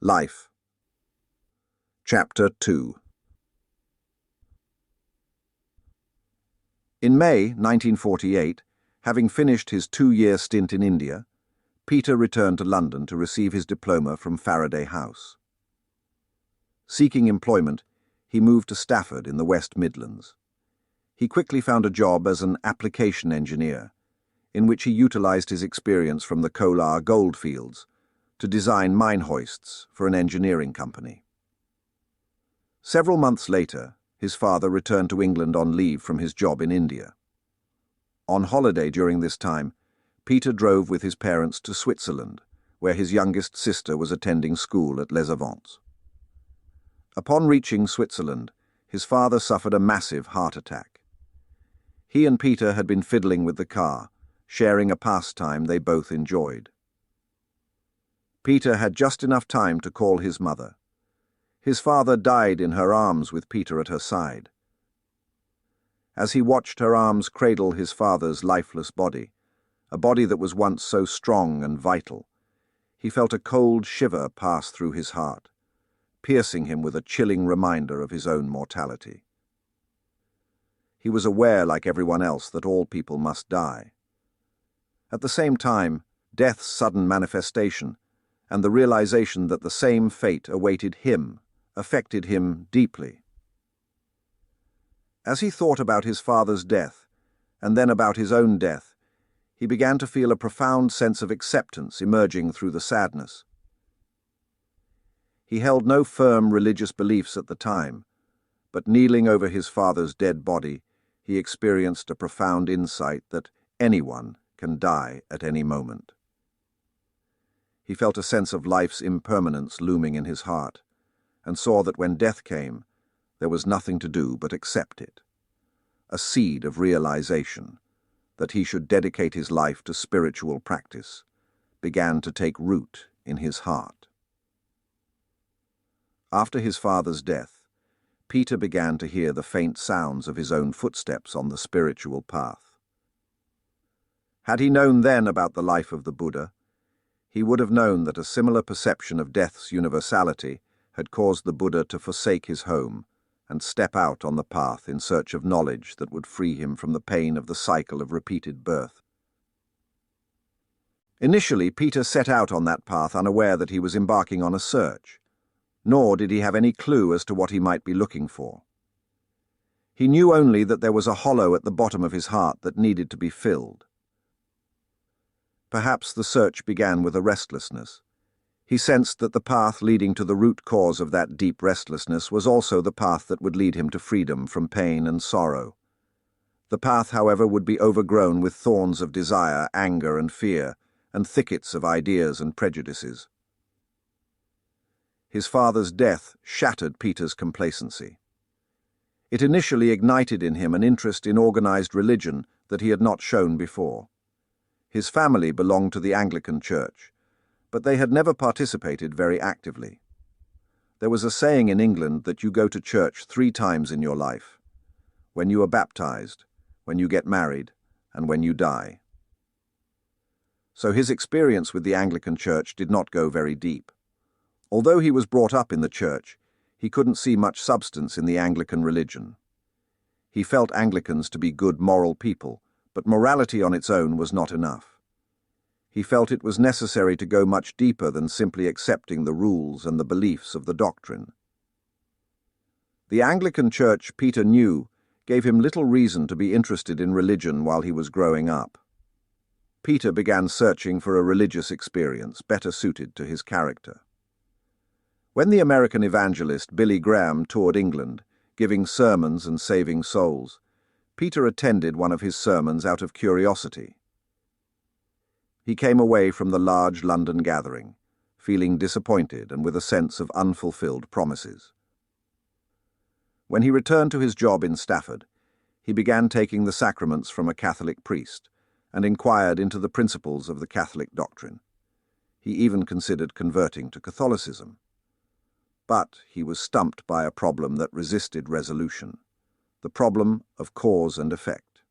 Life. Chapter 2. In May 1948, having finished his 2-year stint in India, Peter returned to London to receive his diploma from Faraday House. Seeking employment, he moved to Stafford in the West Midlands. He quickly found a job as an application engineer, in which he utilised his experience from the Kolar goldfields to design mine hoists for an engineering company. Several months later, his father returned to England on leave from his job in India. On holiday during this time, Peter drove with his parents to Switzerland, where his youngest sister was attending school at Les Avants. Upon reaching Switzerland, his father suffered a massive heart attack. He and Peter had been fiddling with the car, sharing a pastime they both enjoyed. Peter had just enough time to call his mother. His father died in her arms with Peter at her side. As he watched her arms cradle his father's lifeless body, a body that was once so strong and vital, he felt a cold shiver pass through his heart, piercing him with a chilling reminder of his own mortality. He was aware, like everyone else, that all people must die. At the same time, death's sudden manifestation and the realization that the same fate awaited him affected him deeply. As he thought about his father's death, and then about his own death, he began to feel a profound sense of acceptance emerging through the sadness. He held no firm religious beliefs at the time, but kneeling over his father's dead body, he experienced a profound insight that anyone can die at any moment. He felt a sense of life's impermanence looming in his heart, and saw that when death came, there was nothing to do but accept it. A seed of realization that he should dedicate his life to spiritual practice began to take root in his heart. After his father's death, Peter began to hear the faint sounds of his own footsteps on the spiritual path. Had he known then about the life of the Buddha, he would have known that a similar perception of death's universality had caused the Buddha to forsake his home and step out on the path in search of knowledge that would free him from the pain of the cycle of repeated birth. Initially, Peter set out on that path unaware that he was embarking on a search, nor did he have any clue as to what he might be looking for. He knew only that there was a hollow at the bottom of his heart that needed to be filled. Perhaps the search began with a restlessness. He sensed that the path leading to the root cause of that deep restlessness was also the path that would lead him to freedom from pain and sorrow. The path, however, would be overgrown with thorns of desire, anger, and fear, and thickets of ideas and prejudices. His father's death shattered Peter's complacency. It initially ignited in him an interest in organized religion that he had not shown before. His family belonged to the Anglican Church, but they had never participated very actively. There was a saying in England that you go to church 3 times in your life: when you are baptized, when you get married, and when you die. So his experience with the Anglican Church did not go very deep. Although he was brought up in the church, he couldn't see much substance in the Anglican religion. He felt Anglicans to be good moral people, but morality on its own was not enough. He felt it was necessary to go much deeper than simply accepting the rules and the beliefs of the doctrine. The Anglican Church, Peter knew, gave him little reason to be interested in religion while he was growing up. Peter began searching for a religious experience better suited to his character. When the American evangelist Billy Graham toured England, giving sermons and saving souls, Peter attended one of his sermons out of curiosity. He came away from the large London gathering, feeling disappointed and with a sense of unfulfilled promises. When he returned to his job in Stafford, he began taking the sacraments from a Catholic priest and inquired into the principles of the Catholic doctrine. He even considered converting to Catholicism. But he was stumped by a problem that resisted resolution: the problem of cause and effect.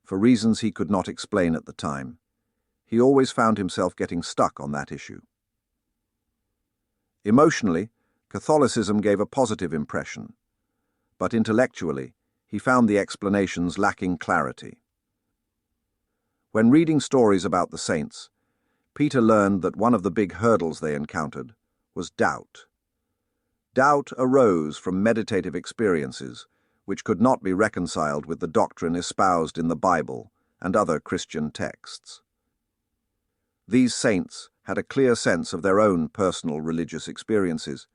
For reasons he could not explain at the time, he always found himself getting stuck on that issue. Emotionally, Catholicism gave a positive impression, but intellectually, he found the explanations lacking clarity. When reading stories about the saints, Peter learned that one of the big hurdles they encountered was doubt. Doubt arose from meditative experiences which could not be reconciled with the doctrine espoused in the Bible and other Christian texts. These saints had a clear sense of their own personal religious experiences,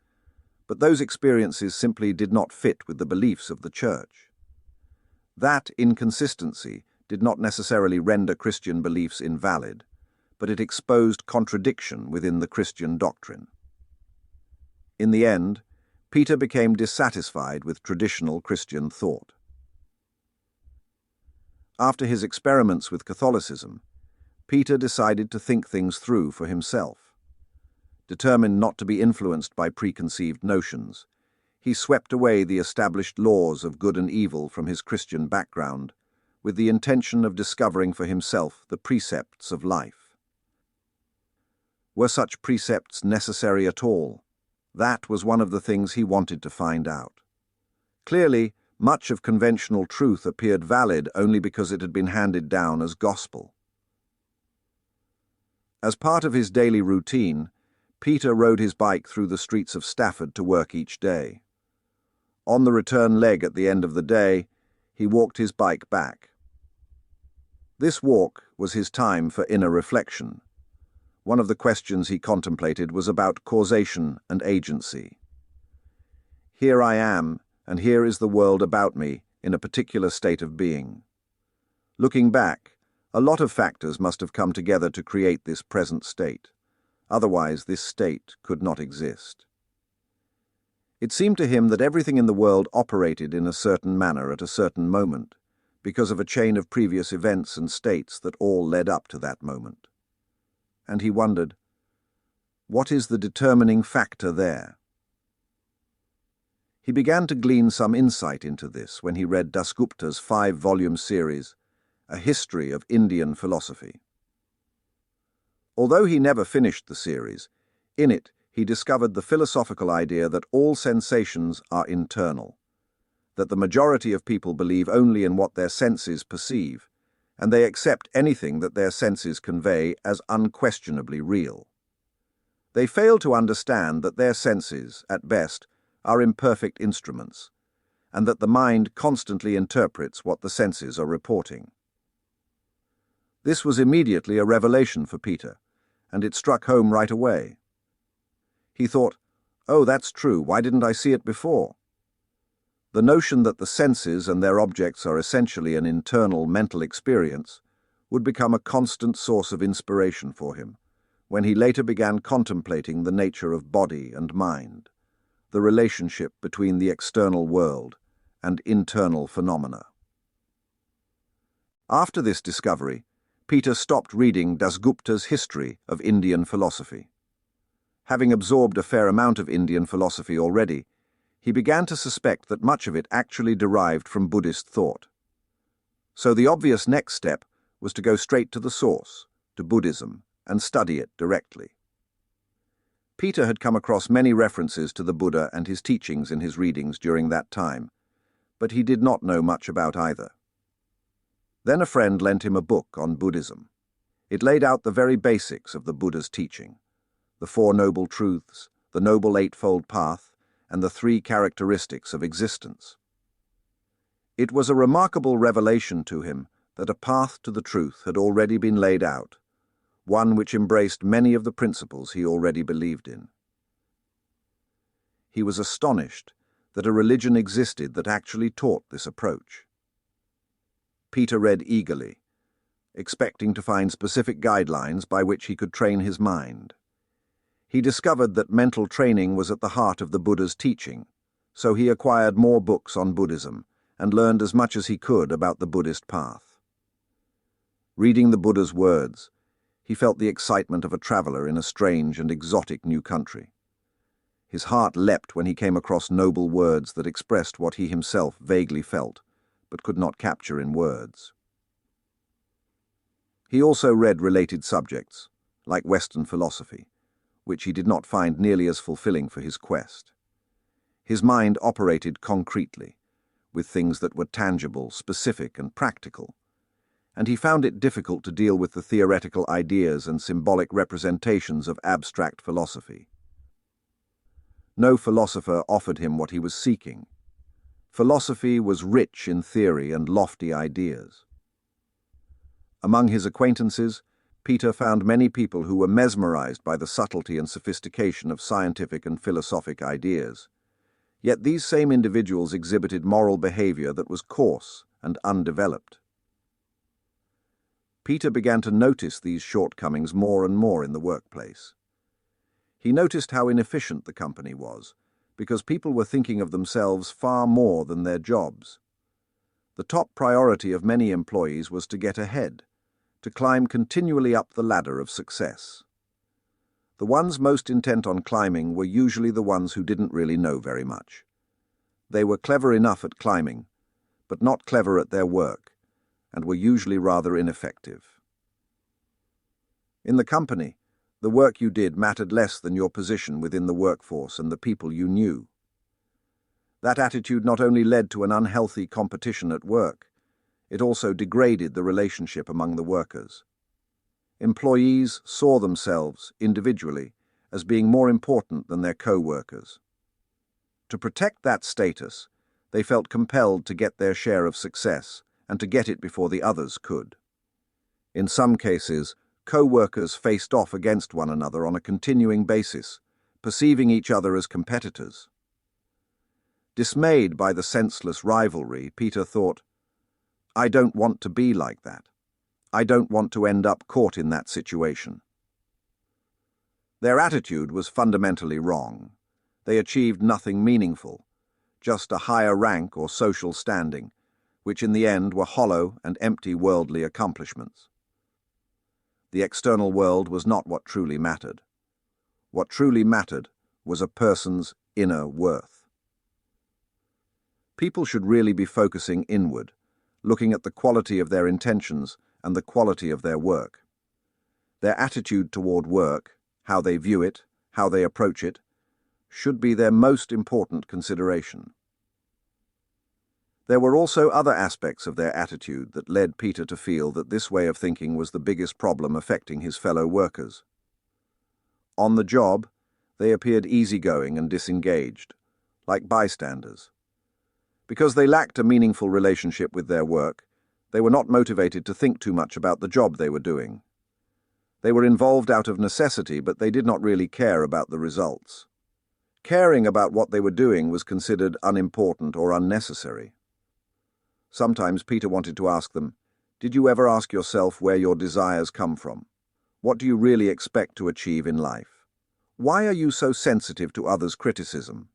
but those experiences simply did not fit with the beliefs of the Church. That inconsistency did not necessarily render Christian beliefs invalid, but it exposed contradiction within the Christian doctrine. In the end, Peter became dissatisfied with traditional Christian thought. After his experiments with Catholicism, Peter decided to think things through for himself. Determined not to be influenced by preconceived notions, he swept away the established laws of good and evil from his Christian background, with the intention of discovering for himself the precepts of life. Were such precepts necessary at all? That was one of the things he wanted to find out. Clearly, much of conventional truth appeared valid only because it had been handed down as gospel. As part of his daily routine, Peter rode his bike through the streets of Stafford to work each day. On the return leg at the end of the day, he walked his bike back. This walk was his time for inner reflection. One of the questions he contemplated was about causation and agency. Here I am, and here is the world about me in a particular state of being. Looking back, a lot of factors must have come together to create this present state. Otherwise, this state could not exist. It seemed to him that everything in the world operated in a certain manner at a certain moment, because of a chain of previous events and states that all led up to that moment. And he wondered, what is the determining factor there? He began to glean some insight into this when he read Dasgupta's 5-volume series, A History of Indian Philosophy. Although he never finished the series, in it he discovered the philosophical idea that all sensations are internal, that the majority of people believe only in what their senses perceive, and they accept anything that their senses convey as unquestionably real. They fail to understand that their senses, at best, are imperfect instruments, and that the mind constantly interprets what the senses are reporting. This was immediately a revelation for Peter, and it struck home right away. He thought, oh, that's true, why didn't I see it before? The notion that the senses and their objects are essentially an internal mental experience would become a constant source of inspiration for him when he later began contemplating the nature of body and mind, the relationship between the external world and internal phenomena. After this discovery, Peter stopped reading Dasgupta's History of Indian Philosophy. Having absorbed a fair amount of Indian philosophy already, he began to suspect that much of it actually derived from Buddhist thought. So the obvious next step was to go straight to the source, to Buddhism, and study it directly. Peter had come across many references to the Buddha and his teachings in his readings during that time, but he did not know much about either. Then a friend lent him a book on Buddhism. It laid out the very basics of the Buddha's teaching, the Four Noble Truths, the Noble Eightfold Path, and the 3 characteristics of existence. It was a remarkable revelation to him that a path to the truth had already been laid out, one which embraced many of the principles he already believed in. He was astonished that a religion existed that actually taught this approach. Peter read eagerly, expecting to find specific guidelines by which he could train his mind. He discovered that mental training was at the heart of the Buddha's teaching, so he acquired more books on Buddhism and learned as much as he could about the Buddhist path. Reading the Buddha's words, he felt the excitement of a traveler in a strange and exotic new country. His heart leapt when he came across noble words that expressed what he himself vaguely felt, but could not capture in words. He also read related subjects, like Western philosophy, which he did not find nearly as fulfilling for his quest. His mind operated concretely, with things that were tangible, specific, and practical, and he found it difficult to deal with the theoretical ideas and symbolic representations of abstract philosophy. No philosopher offered him what he was seeking. Philosophy was rich in theory and lofty ideas. Among his acquaintances, Peter found many people who were mesmerized by the subtlety and sophistication of scientific and philosophic ideas. Yet these same individuals exhibited moral behavior that was coarse and undeveloped. Peter began to notice these shortcomings more and more in the workplace. He noticed how inefficient the company was, because people were thinking of themselves far more than their jobs. The top priority of many employees was to get ahead, to climb continually up the ladder of success. The ones most intent on climbing were usually the ones who didn't really know very much. They were clever enough at climbing, but not clever at their work, and were usually rather ineffective. In the company, the work you did mattered less than your position within the workforce and the people you knew. That attitude not only led to an unhealthy competition at work, it also degraded the relationship among the workers. Employees saw themselves, individually, as being more important than their co-workers. To protect that status, they felt compelled to get their share of success and to get it before the others could. In some cases, co-workers faced off against one another on a continuing basis, perceiving each other as competitors. Dismayed by the senseless rivalry, Peter thought, "I don't want to be like that. I don't want to end up caught in that situation." Their attitude was fundamentally wrong. They achieved nothing meaningful, just a higher rank or social standing, which in the end were hollow and empty worldly accomplishments. The external world was not what truly mattered. What truly mattered was a person's inner worth. People should really be focusing inward, looking at the quality of their intentions and the quality of their work. Their attitude toward work, how they view it, how they approach it, should be their most important consideration. There were also other aspects of their attitude that led Peter to feel that this way of thinking was the biggest problem affecting his fellow workers. On the job, they appeared easygoing and disengaged, like bystanders. Because they lacked a meaningful relationship with their work, they were not motivated to think too much about the job they were doing. They were involved out of necessity, but they did not really care about the results. Caring about what they were doing was considered unimportant or unnecessary. Sometimes Peter wanted to ask them, "Did you ever ask yourself where your desires come from? What do you really expect to achieve in life? Why are you so sensitive to others' criticism?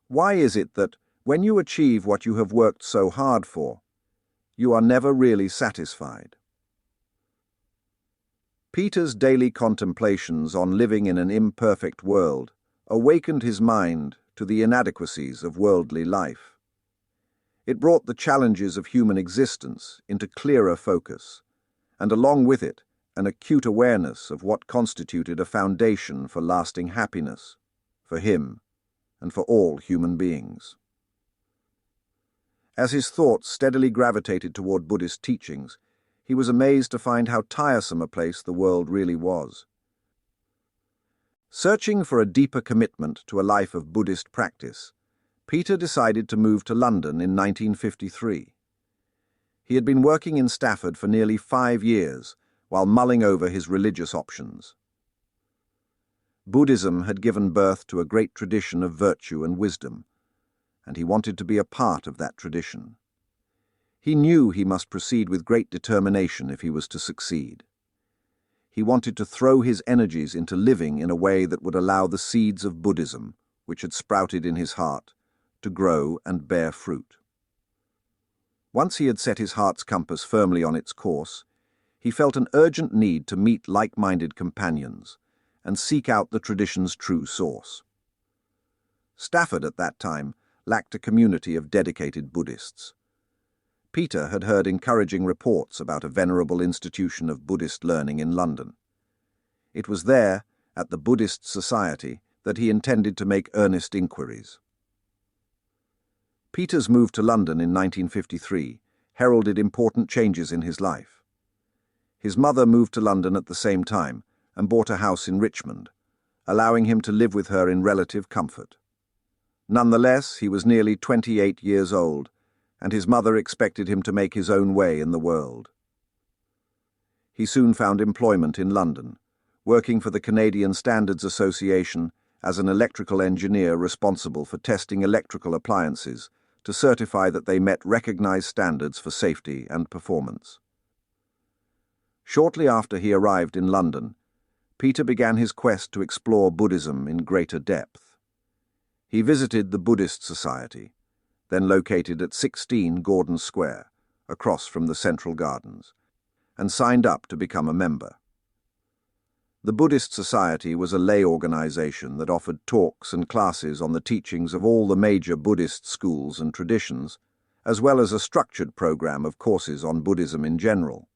Why is it that, when you achieve what you have worked so hard for, you are never really satisfied?" Peter's daily contemplations on living in an imperfect world awakened his mind to the inadequacies of worldly life. It brought the challenges of human existence into clearer focus, and along with it, an acute awareness of what constituted a foundation for lasting happiness, for him, and for all human beings. As his thoughts steadily gravitated toward Buddhist teachings, he was amazed to find how tiresome a place the world really was. Searching for a deeper commitment to a life of Buddhist practice, Peter decided to move to London in 1953. He had been working in Stafford for nearly 5 years while mulling over his religious options. Buddhism had given birth to a great tradition of virtue and wisdom, and he wanted to be a part of that tradition. He knew he must proceed with great determination if he was to succeed. He wanted to throw his energies into living in a way that would allow the seeds of Buddhism, which had sprouted in his heart, to grow and bear fruit. Once he had set his heart's compass firmly on its course, he felt an urgent need to meet like-minded companions and seek out the tradition's true source. Stafford at that time lacked a community of dedicated Buddhists. Peter had heard encouraging reports about a venerable institution of Buddhist learning in London. It was there, at the Buddhist Society that he intended to make earnest inquiries. Peter's move to London in 1953 heralded important changes in his life. His mother moved to London at the same time and bought a house in Richmond, allowing him to live with her in relative comfort. Nonetheless, he was nearly 28 years old, and his mother expected him to make his own way in the world. He soon found employment in London, working for the Canadian Standards Association as an electrical engineer responsible for testing electrical appliances to certify that they met recognized standards for safety and performance. Shortly after he arrived in London, Peter began his quest to explore Buddhism in greater depth. He visited the Buddhist Society, then located at 16 Gordon Square, across from the Central Gardens, and signed up to become a member. The Buddhist Society was a lay organization that offered talks and classes on the teachings of all the major Buddhist schools and traditions, as well as a structured program of courses on Buddhism in general.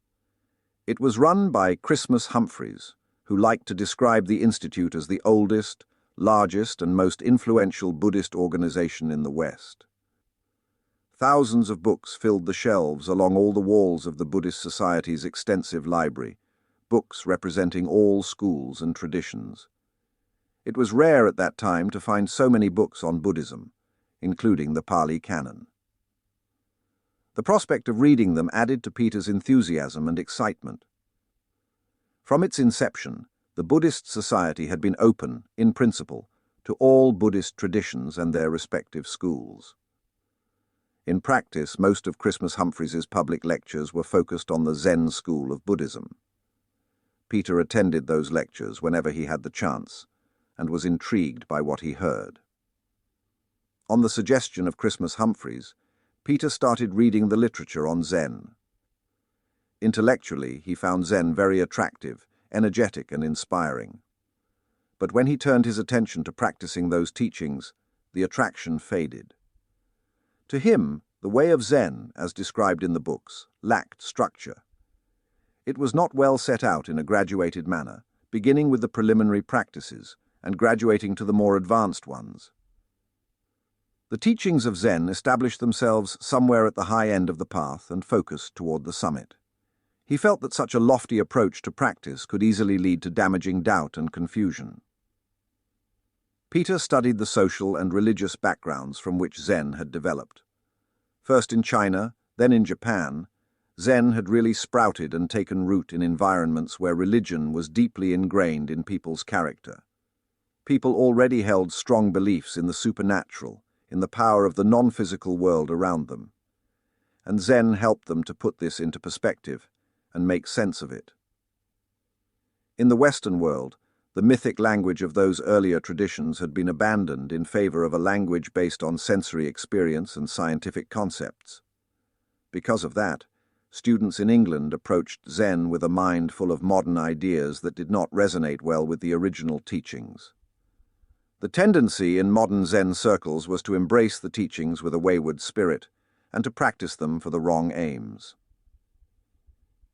It was run by Christmas Humphreys, who liked to describe the institute as the oldest, largest, and most influential Buddhist organization in the West. Thousands of books filled the shelves along all the walls of the Buddhist Society's extensive library, books representing all schools and traditions. It was rare at that time to find so many books on Buddhism, including the Pali Canon. The prospect of reading them added to Peter's enthusiasm and excitement. From its inception, the Buddhist Society had been open, in principle, to all Buddhist traditions and their respective schools. In practice, most of Christmas Humphreys' public lectures were focused on the Zen school of Buddhism. Peter attended those lectures whenever he had the chance, and was intrigued by what he heard. On the suggestion of Christmas Humphreys, Peter started reading the literature on Zen. Intellectually, he found Zen very attractive, energetic, and inspiring. But when he turned his attention to practicing those teachings, the attraction faded. To him, the way of Zen, as described in the books, lacked structure. It was not well set out in a graduated manner, beginning with the preliminary practices and graduating to the more advanced ones. The teachings of Zen established themselves somewhere at the high end of the path and focused toward the summit. He felt that such a lofty approach to practice could easily lead to damaging doubt and confusion. Peter studied the social and religious backgrounds from which Zen had developed. First in China, then in Japan, Zen had really sprouted and taken root in environments where religion was deeply ingrained in people's character. People already held strong beliefs in the supernatural, in the power of the non-physical world around them. And Zen helped them to put this into perspective and make sense of it. In the Western world, the mythic language of those earlier traditions had been abandoned in favor of a language based on sensory experience and scientific concepts. Because of that, students in England approached Zen with a mind full of modern ideas that did not resonate well with the original teachings. The tendency in modern Zen circles was to embrace the teachings with a wayward spirit and to practice them for the wrong aims.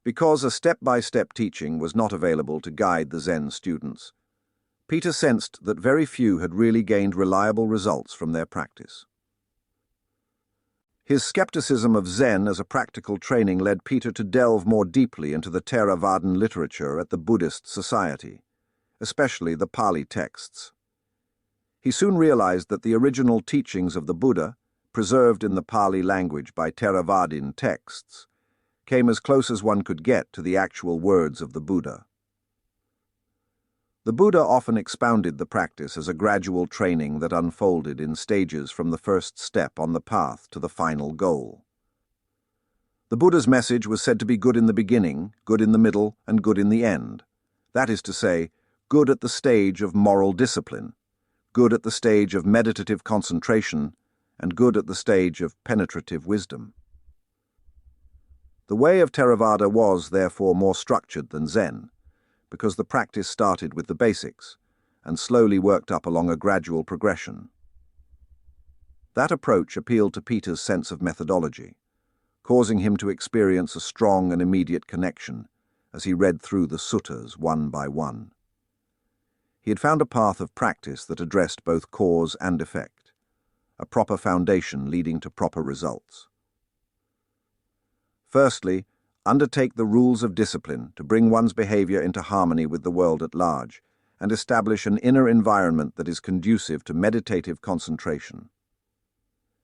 Because a step-by-step teaching was not available to guide the Zen students, Peter sensed that very few had really gained reliable results from their practice. His skepticism of Zen as a practical training led Peter to delve more deeply into the Theravada literature at the Buddhist Society, especially the Pali texts. He soon realized that the original teachings of the Buddha, preserved in the Pali language by Theravada texts, came as close as one could get to the actual words of the Buddha. The Buddha often expounded the practice as a gradual training that unfolded in stages from the first step on the path to the final goal. The Buddha's message was said to be good in the beginning, good in the middle, and good in the end. That is to say, good at the stage of moral discipline, good at the stage of meditative concentration, and good at the stage of penetrative wisdom. The way of Theravada was, therefore, more structured than Zen, because the practice started with the basics and slowly worked up along a gradual progression. That approach appealed to Peter's sense of methodology, causing him to experience a strong and immediate connection as he read through the suttas one by one. He had found a path of practice that addressed both cause and effect, a proper foundation leading to proper results. Firstly, undertake the rules of discipline to bring one's behavior into harmony with the world at large and establish an inner environment that is conducive to meditative concentration.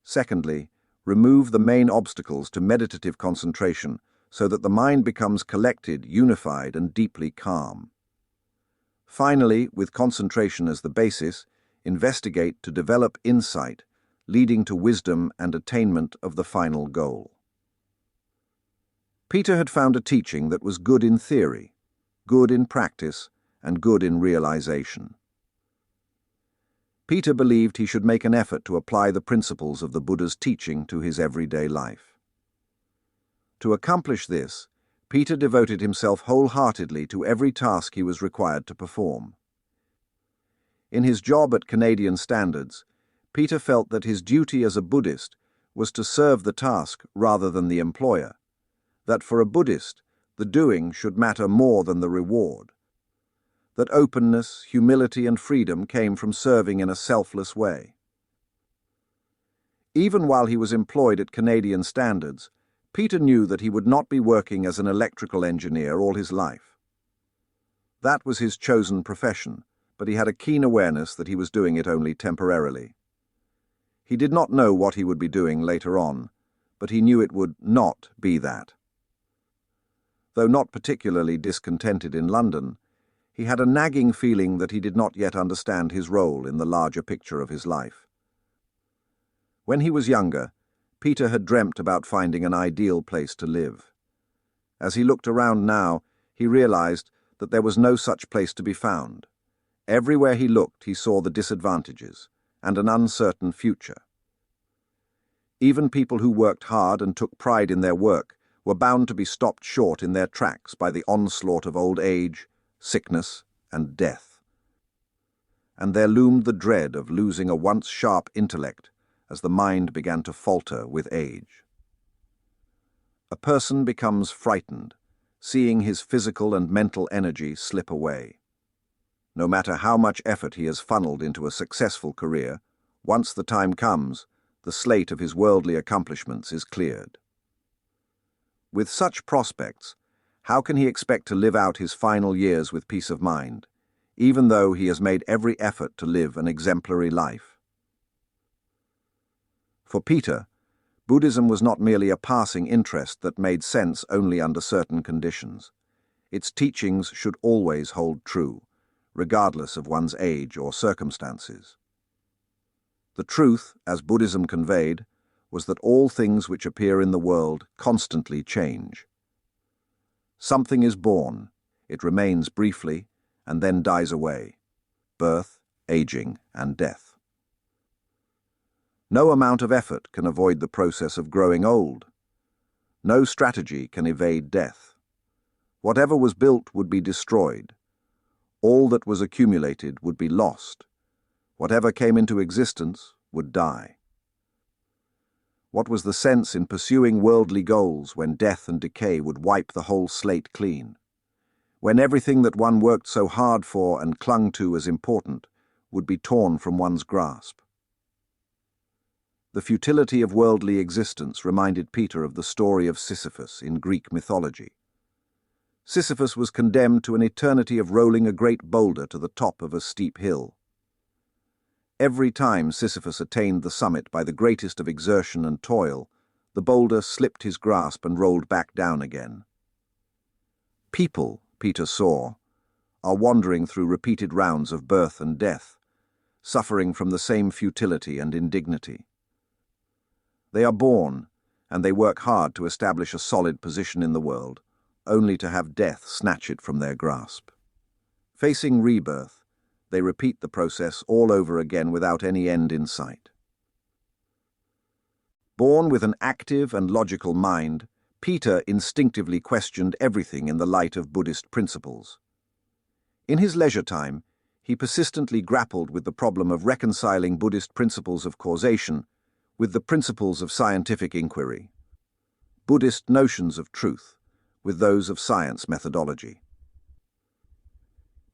Secondly, remove the main obstacles to meditative concentration so that the mind becomes collected, unified, and deeply calm. Finally, with concentration as the basis, investigate to develop insight, leading to wisdom and attainment of the final goal. Peter had found a teaching that was good in theory, good in practice, and good in realization. Peter believed he should make an effort to apply the principles of the Buddha's teaching to his everyday life. To accomplish this, Peter devoted himself wholeheartedly to every task he was required to perform. In his job at Canadian Standards, Peter felt that his duty as a Buddhist was to serve the task rather than the employer, that for a Buddhist, the doing should matter more than the reward, that openness, humility, and freedom came from serving in a selfless way. Even while he was employed at Canadian Standards, Peter knew that he would not be working as an electrical engineer all his life. That was his chosen profession, but he had a keen awareness that he was doing it only temporarily. He did not know what he would be doing later on, but he knew it would not be that. Though not particularly discontented in London, he had a nagging feeling that he did not yet understand his role in the larger picture of his life. When he was younger, Peter had dreamt about finding an ideal place to live. As he looked around now, he realized that there was no such place to be found. Everywhere he looked, he saw the disadvantages and an uncertain future. Even people who worked hard and took pride in their work were bound to be stopped short in their tracks by the onslaught of old age, sickness, and death. And there loomed the dread of losing a once sharp intellect as the mind began to falter with age. A person becomes frightened, seeing his physical and mental energy slip away. No matter how much effort he has funneled into a successful career, once the time comes, the slate of his worldly accomplishments is cleared. With such prospects, how can he expect to live out his final years with peace of mind, even though he has made every effort to live an exemplary life? For Peter, Buddhism was not merely a passing interest that made sense only under certain conditions. Its teachings should always hold true, regardless of one's age or circumstances. The truth, as Buddhism conveyed, was that all things which appear in the world constantly change. Something is born, it remains briefly, and then dies away. Birth, aging, and death. No amount of effort can avoid the process of growing old. No strategy can evade death. Whatever was built would be destroyed. All that was accumulated would be lost. Whatever came into existence would die. What was the sense in pursuing worldly goals when death and decay would wipe the whole slate clean? When everything that one worked so hard for and clung to as important would be torn from one's grasp? The futility of worldly existence reminded Peter of the story of Sisyphus in Greek mythology. Sisyphus was condemned to an eternity of rolling a great boulder to the top of a steep hill. Every time Sisyphus attained the summit by the greatest of exertion and toil, the boulder slipped his grasp and rolled back down again. People, Peter saw, are wandering through repeated rounds of birth and death, suffering from the same futility and indignity. They are born, and they work hard to establish a solid position in the world, only to have death snatch it from their grasp. Facing rebirth, they repeat the process all over again without any end in sight. Born with an active and logical mind, Peter instinctively questioned everything in the light of Buddhist principles. In his leisure time, he persistently grappled with the problem of reconciling Buddhist principles of causation with the principles of scientific inquiry, Buddhist notions of truth with those of science methodology.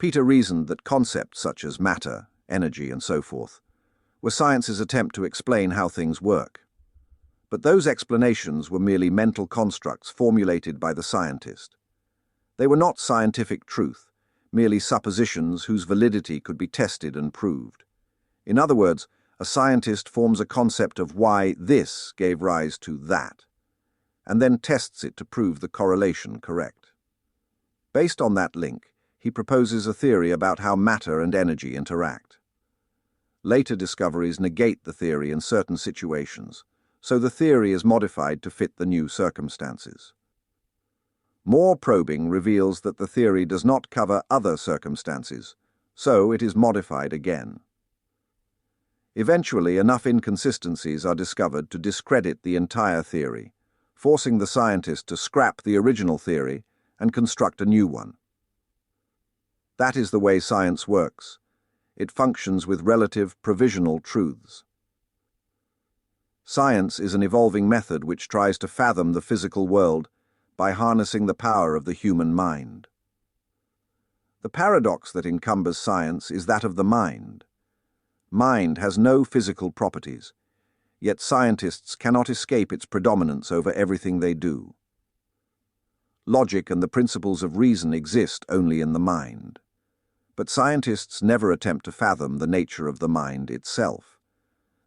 Peter reasoned that concepts such as matter, energy, and so forth were science's attempt to explain how things work. But those explanations were merely mental constructs formulated by the scientist. They were not scientific truth, merely suppositions whose validity could be tested and proved. In other words, a scientist forms a concept of why this gave rise to that, and then tests it to prove the correlation correct. Based on that link, he proposes a theory about how matter and energy interact. Later discoveries negate the theory in certain situations, so the theory is modified to fit the new circumstances. More probing reveals that the theory does not cover other circumstances, so it is modified again. Eventually, enough inconsistencies are discovered to discredit the entire theory, forcing the scientist to scrap the original theory and construct a new one. That is the way science works. It functions with relative provisional truths. Science is an evolving method which tries to fathom the physical world by harnessing the power of the human mind. The paradox that encumbers science is that of the mind. Mind has no physical properties, yet scientists cannot escape its predominance over everything they do. Logic and the principles of reason exist only in the mind. But scientists never attempt to fathom the nature of the mind itself,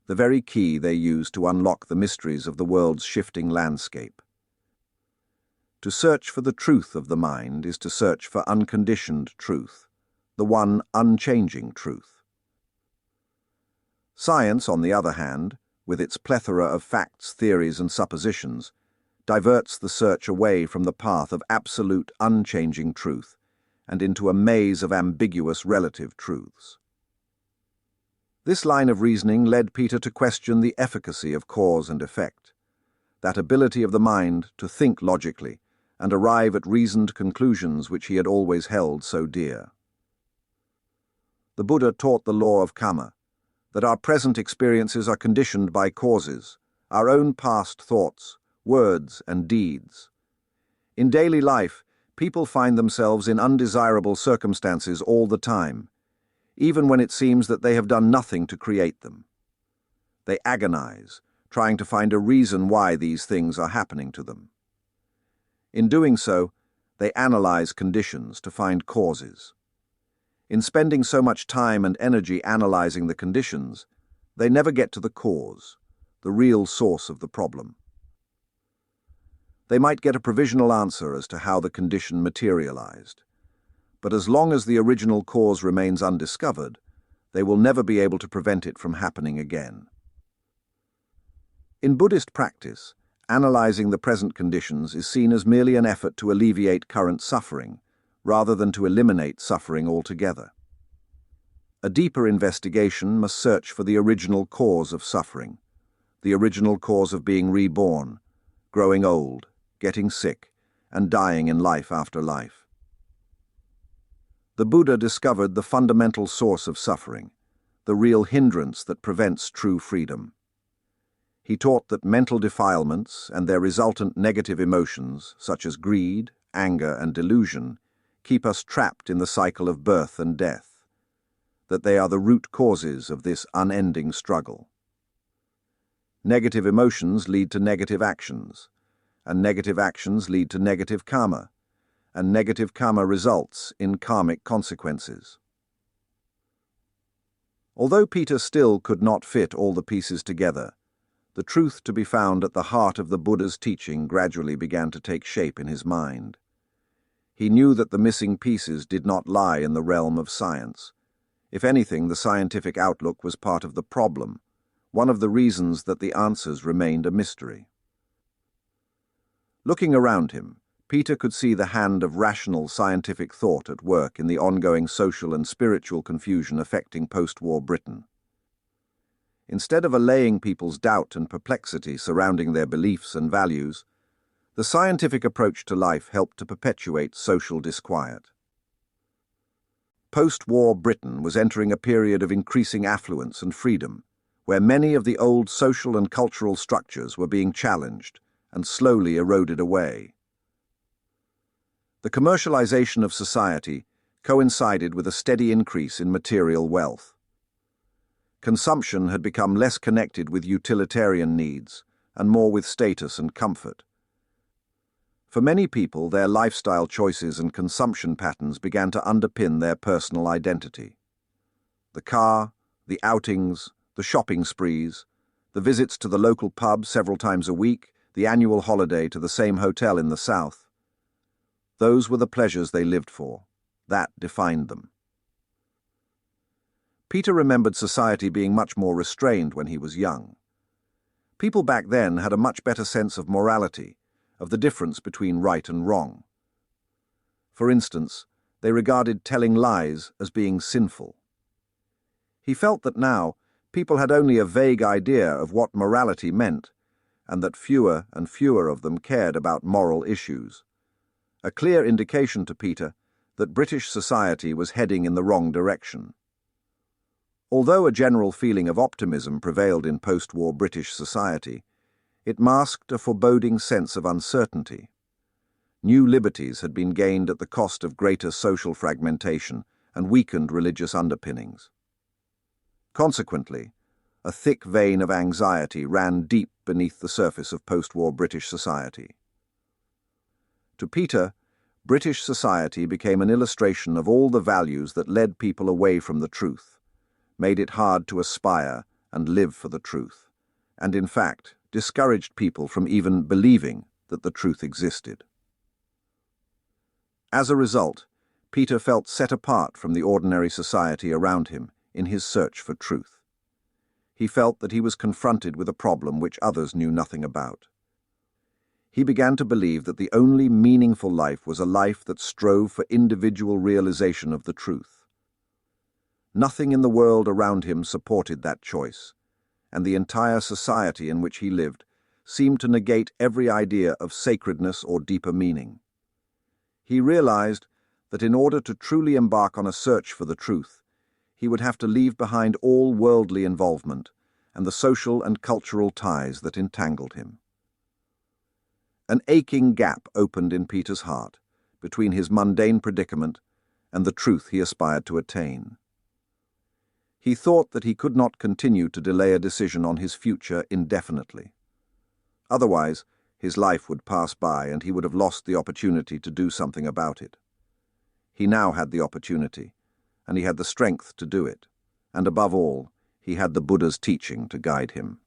the very key they use to unlock the mysteries of the world's shifting landscape. To search for the truth of the mind is to search for unconditioned truth, the one unchanging truth. Science, on the other hand, with its plethora of facts, theories, and suppositions, diverts the search away from the path of absolute unchanging truth and into a maze of ambiguous relative truths. This line of reasoning led Peter to question the efficacy of cause and effect, that ability of the mind to think logically and arrive at reasoned conclusions which he had always held so dear. The Buddha taught the law of karma, that our present experiences are conditioned by causes, our own past thoughts, words, and deeds. In daily life, people find themselves in undesirable circumstances all the time, even when it seems that they have done nothing to create them. They agonize, trying to find a reason why these things are happening to them. In doing so, they analyze conditions to find causes. In spending so much time and energy analyzing the conditions, they never get to the cause, the real source of the problem. They might get a provisional answer as to how the condition materialized, but as long as the original cause remains undiscovered, they will never be able to prevent it from happening again. In Buddhist practice, analyzing the present conditions is seen as merely an effort to alleviate current suffering, rather than to eliminate suffering altogether. A deeper investigation must search for the original cause of suffering, the original cause of being reborn, growing old, getting sick, and dying in life after life. The Buddha discovered the fundamental source of suffering, the real hindrance that prevents true freedom. He taught that mental defilements and their resultant negative emotions, such as greed, anger, and delusion, keep us trapped in the cycle of birth and death, that they are the root causes of this unending struggle. Negative emotions lead to negative actions, and negative actions lead to negative karma, and negative karma results in karmic consequences. Although Peter still could not fit all the pieces together, the truth to be found at the heart of the Buddha's teaching gradually began to take shape in his mind. He knew that the missing pieces did not lie in the realm of science. If anything, the scientific outlook was part of the problem, one of the reasons that the answers remained a mystery. Looking around him, Peter could see the hand of rational scientific thought at work in the ongoing social and spiritual confusion affecting post-war Britain. Instead of allaying people's doubt and perplexity surrounding their beliefs and values, the scientific approach to life helped to perpetuate social disquiet. Post-war Britain was entering a period of increasing affluence and freedom, where many of the old social and cultural structures were being challenged and slowly eroded away. The commercialization of society, coincided with a steady increase in material wealth. Consumption had become less connected with utilitarian needs and more with status and comfort. For many people, their lifestyle choices and consumption patterns began to underpin their personal identity. The car, the outings, the shopping sprees, the visits to the local pub several times a week, the annual holiday to the same hotel in the south. Those were the pleasures they lived for. That defined them. Peter remembered society being much more restrained when he was young. People back then had a much better sense of morality, of the difference between right and wrong. For instance, they regarded telling lies as being sinful. He felt that now people had only a vague idea of what morality meant, and that fewer and fewer of them cared about moral issues. A clear indication to Peter that British society was heading in the wrong direction. Although a general feeling of optimism prevailed in post-war British society, it masked a foreboding sense of uncertainty. New liberties had been gained at the cost of greater social fragmentation and weakened religious underpinnings. Consequently, a thick vein of anxiety ran deep beneath the surface of post-war British society. To Peter, British society became an illustration of all the values that led people away from the truth, made it hard to aspire and live for the truth, and in fact discouraged people from even believing that the truth existed. As a result, Peter felt set apart from the ordinary society around him in his search for truth. He felt that he was confronted with a problem which others knew nothing about. He began to believe that the only meaningful life was a life that strove for individual realization of the truth. Nothing in the world around him supported that choice, and the entire society in which he lived seemed to negate every idea of sacredness or deeper meaning. He realized that in order to truly embark on a search for the truth, he would have to leave behind all worldly involvement and the social and cultural ties that entangled him. An aching gap opened in Peter's heart between his mundane predicament and the truth he aspired to attain. He thought that he could not continue to delay a decision on his future indefinitely. Otherwise, his life would pass by and he would have lost the opportunity to do something about it. He now had the opportunity, and he had the strength to do it, and above all, he had the Buddha's teaching to guide him.